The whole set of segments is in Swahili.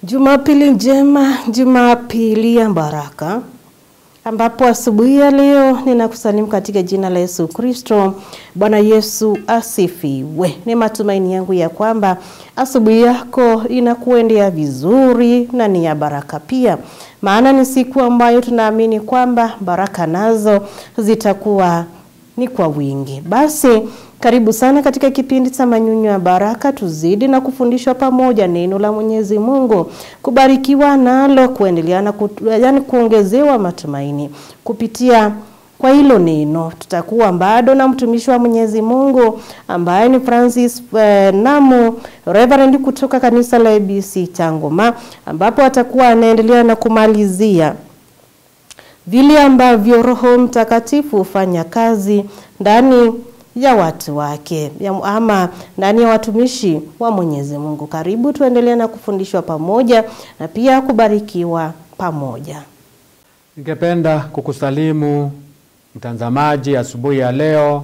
Jumapili njema, Jumapili ya baraka, ambapo asubuhi ya leo ninakusalimu katika jina la Yesu Kristo. Bwana Yesu asifiwe. Ni matumaini yangu ya kwamba asubuhi yako inakuendea vizuri na ni ya baraka pia. Maana ni siku ambayo tunaamini kwamba baraka nazo zitakuwa ni kwa wingi. Basi karibu sana katika kipindi cha Manyunyu ya Baraka, tuzidi na kufundishwa pamoja neno la Mwenyezi Mungu, kubarikiwa nalo, kuendelea na kuongezewa matumaini kupitia kwa hilo neno. Tutakuwa bado na mtumishi wa Mwenyezi Mungu ambaye ni Francis Namu, Reverend kutoka kanisa la ABC Tangoma, ambapo atakuwa anaendelea na kumalizia vile ambavyo Roho Mtakatifu hufanya kazi ndani ya watu wake, ama ndani ya watumishi wa Mwenyezi Mungu. Karibu tuendelee na kufundishwa pamoja na pia kubarikiwa pamoja. Ningependa kukusalimu mtazamaji asubuhi ya leo.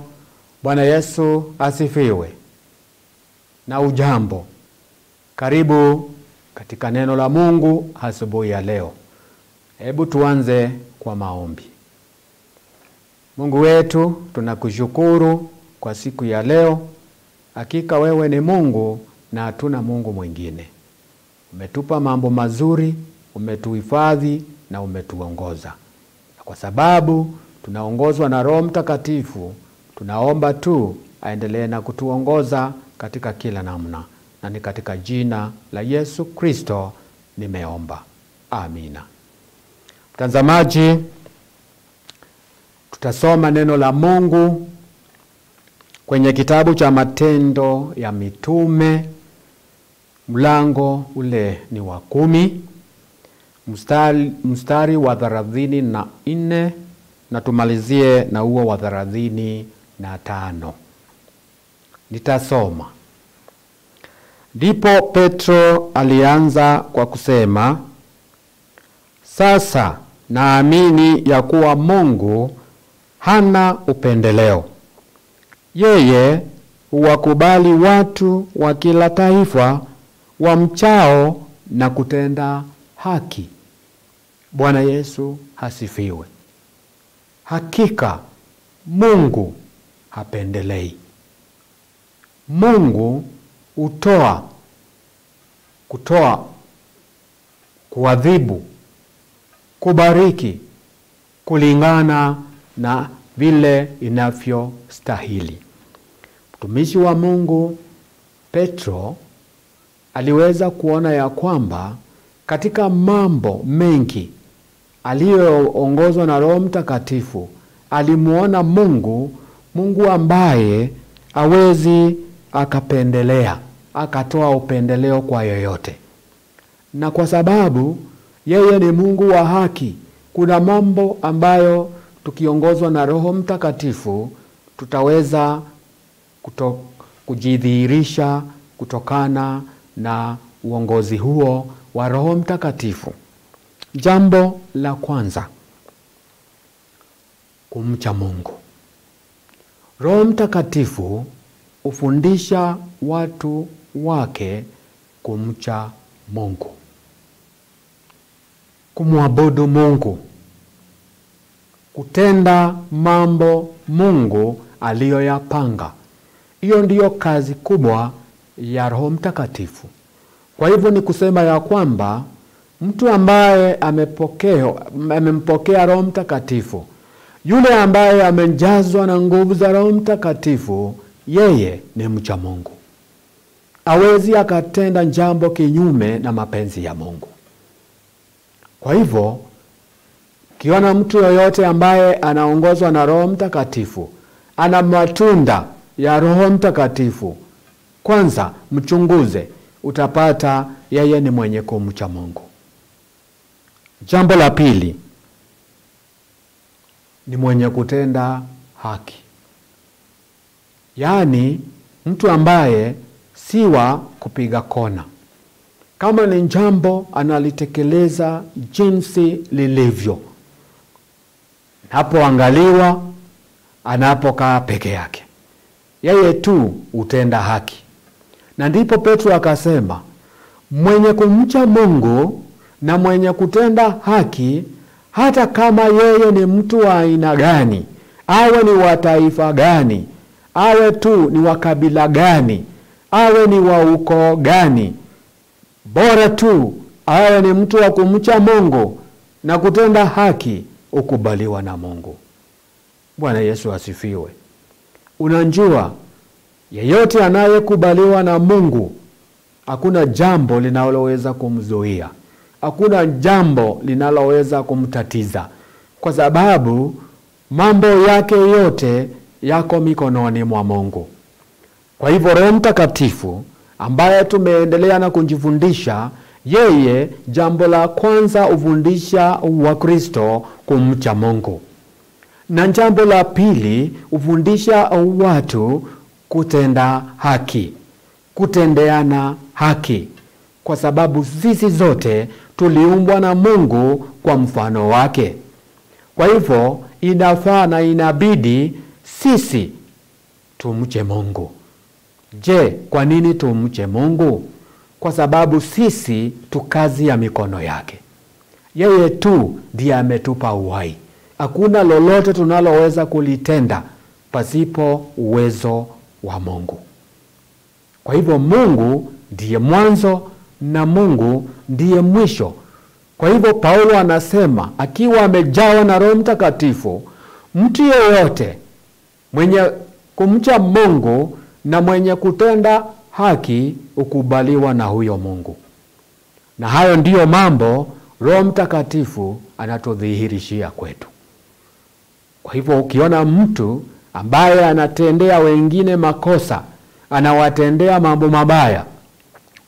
Bwana Yesu asifiwe. Na ujambo. Karibu katika neno la Mungu asubuhi ya leo. Hebu tuanze kwa maombi. Mungu wetu, tunakushukuru kwa siku ya leo. Hakika wewe ni Mungu na hatuna Mungu mwingine. Umetupa mambo mazuri, umetuhifadhi na umetuongoza. Kwa sababu tunaongozwa na Roho Mtakatifu, tunaomba tu aendelee na kutuongoza katika kila namna. Na ni katika jina la Yesu Kristo nimeomba. Amina. Mtazamaji, tutasoma neno la Mungu kwenye kitabu cha Matendo ya Mitume, mlango ule ni wa 10, mstari wa 34 na tumalizie na huo wa 35. Nitasoma. Ndipo Petro alianza kwa kusema, sasa naamini ya kuwa Mungu hana upendeleo. Yeye huwakubali watu wa kila taifa wamchao na kutenda haki. Bwana Yesu asifiwe. Hakika Mungu hapendelei. Mungu kutoa, kuadhibu, kubariki kulingana na vile inavyostahili. Mtumishi wa Mungu Petro aliweza kuona ya kwamba katika mambo mengi aliyoongozwa na Roho Mtakatifu, alimuona Mungu ambaye hawezi akapendelea, akatoa upendeleo kwa yoyote. Na kwa sababu yeye ni Mungu wa haki, kuna mambo ambayo tukiongozwa na Roho Mtakatifu tutaweza kujidhihirisha kutokana na uongozi huo wa Roho Mtakatifu. Jambo la kwanza, kumcha Mungu. Roho Mtakatifu hufundisha watu wake kumcha Mungu, kumwabudu Mungu, kutenda mambo Mungu aliyoyapanga. Hiyo ndiyo kazi kubwa ya Roho Mtakatifu. Kwa hivyo ni kusema ya kwamba mtu ambaye amempokea Roho Mtakatifu, yule ambaye amejazwa na nguvu za Roho Mtakatifu, yeye ni mcha Mungu. Hawezi akatenda jambo kinyume na mapenzi ya Mungu. Kwa hivyo kiona mtu yoyote ambaye anaongozwa na Roho Mtakatifu, ana matunda ya Roho Mtakatifu, kwanza mchunguze, utapata yeye ni mwenye kumcha Mungu. Jambo la pili, ni mwenye kutenda haki. Yaani mtu ambaye si wa kupiga kona. Kama ni jambo analitekeleza jinsi lilivyo, anapoangaliwa, anapokaa peke yake, yeye tu utenda haki. Na ndipo Petro akasema, mwenye kumcha Mungu na mwenye kutenda haki, hata kama yeye ni mtu wa aina gani, awe ni wa taifa gani, awe tu ni wa kabila gani, awe ni wa ukoo gani, bora tu awe ni mtu wa kumcha Mungu na kutenda haki, ukubaliwa na Mungu. Bwana Yesu asifiwe. Unajua, yeyote anayekubaliwa na Mungu, hakuna jambo linaloweza kumzuia, hakuna jambo linaloweza kumtatiza, kwa sababu mambo yake yote yako mikononi mwa Mungu. Kwa hivyo Roho Mtakatifu ambaye tumeendelea na kujifundisha, yeye jambo la kwanza hufundisha Wakristo kumcha Mungu. Na jambo la pili hufundisha watu kutenda haki, kutendeana haki, kwa sababu sisi zote tuliumbwa na Mungu kwa mfano wake. Kwa hivyo inafaa na inabidi sisi tumche Mungu. Je, kwa nini tumche Mungu? Kwa sababu sisi tu kazi ya mikono yake. Yeye tu ndiye ametupa uhai. Hakuna lolote tunaloweza kulitenda pasipo uwezo wa Mungu. Kwa hivyo Mungu ndiye mwanzo na Mungu ndiye mwisho. Kwa hivyo Paulo anasema, akiwa amejawa na Roho Mtakatifu, mtu yeyote mwenye kumcha Mungu na mwenye kutenda haki ukubaliwa na huyo Mungu. Na hayo ndiyo mambo Roho Mtakatifu anatudhihirishia kwetu. Kwa hivyo ukiona mtu ambaye anatendea wengine makosa, anawatendea mambo mabaya,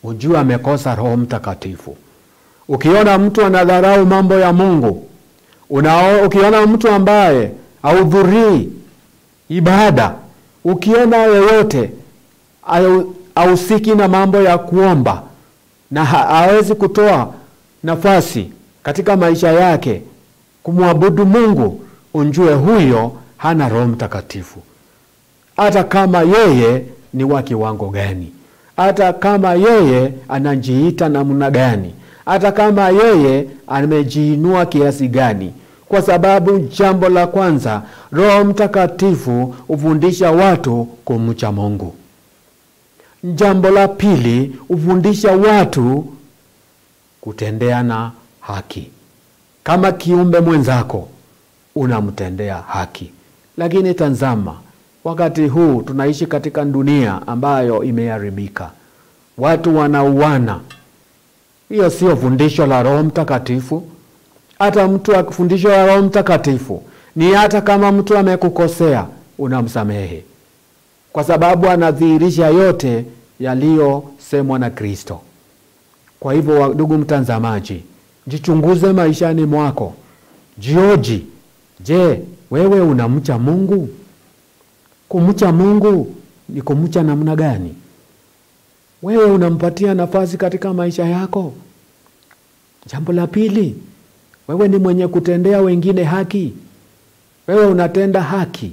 ujue amekosa Roho Mtakatifu. Ukiona mtu anadharau mambo ya Mungu, ukiona mtu ambaye hahudhurii ibada, ukiona yeyote hausiki na mambo ya kuomba na hawezi kutoa nafasi katika maisha yake kumwabudu Mungu, unjue huyo hana Roho Mtakatifu. Hata kama yeye ni wa kiwango gani, hata kama yeye anajiita namna gani, hata kama yeye amejiinua kiasi gani, kwa sababu jambo la kwanza, Roho Mtakatifu hufundisha watu kumcha Mungu. Jambo la pili, hufundisha watu kutendeana haki. Kama kiumbe mwenzako unamtendea haki. Lakini tazama, wakati huu tunaishi katika dunia ambayo imeharibika. Watu wanauana. Hiyo sio fundisho la Roho Mtakatifu. Hata mtu akifundisho la Roho Mtakatifu ni hata kama mtu amekukosea, unamsamehe, kwa sababu anadhihirisha yote yaliyosemwa na Kristo. Kwa hivyo ndugu mtazamaji, jichunguze maishani mwako. Jioji, je, wewe unamcha Mungu? Kumcha Mungu ni kumcha namna gani? Wewe unampatia nafasi katika maisha yako? Jambo la pili, wewe ni mwenye kutendea wengine haki? Wewe unatenda haki,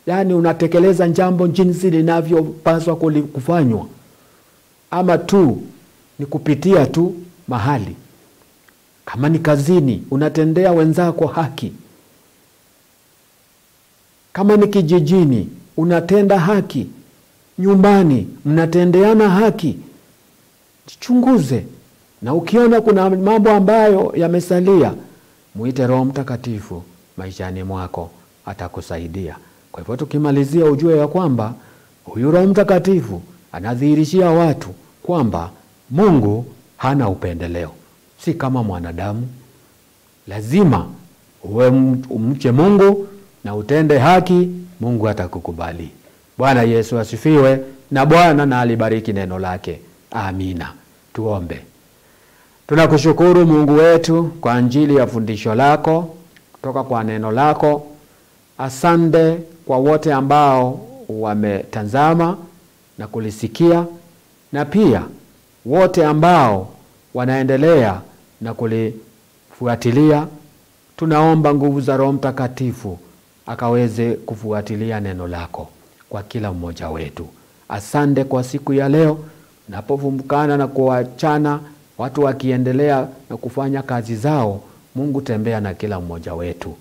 yani unatekeleza jambo jinsi linavyopaswa kufanywa, ama tu ni kupitia tu mahali? Kama ni kazini, unatendea wenzako haki? Kama ni kijijini, unatenda haki? Nyumbani, mnatendeana haki? Jichunguze, na ukiona kuna mambo ambayo yamesalia, muite Roho Mtakatifu maishani mwako, atakusaidia. Kwa hivyo tukimalizia, ujue ya kwamba huyu Roho Mtakatifu anadhihirishia watu kwamba Mungu hana upendeleo. Si kama mwanadamu. Lazima uwe umche Mungu na utende haki, Mungu atakukubali. Bwana Yesu asifiwe, na Bwana na alibariki neno lake. Amina. Tuombe. Tunakushukuru Mungu wetu kwa ajili ya fundisho lako kutoka kwa neno lako. Asante kwa wote ambao wametazama na kulisikia, na pia wote ambao wanaendelea na kulifuatilia. Tunaomba nguvu za Roho Mtakatifu akaweze kufuatilia neno lako kwa kila mmoja wetu. Asante kwa siku ya leo, napovumbukana na kuachana Watu wakiendelea na kufanya kazi zao, Mungu tembea na kila mmoja wetu.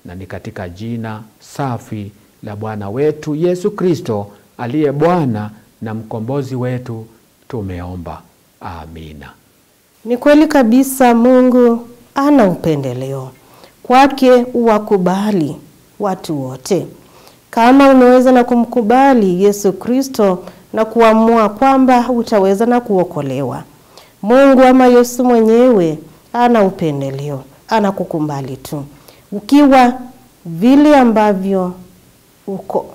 Na ni katika jina safi la Bwana wetu Yesu Kristo, aliye Bwana na mkombozi wetu, tumeomba. Amina. Ni kweli kabisa, Mungu ana upendeleo. Kwake uwakubali watu wote. Kama unaweza na kumkubali Yesu Kristo na kuamua kwamba utaweza na kuokolewa, Mungu ama Yesu mwenyewe ana upendeleo, ana kukubali tu. Ukiwa vile ambavyo uko,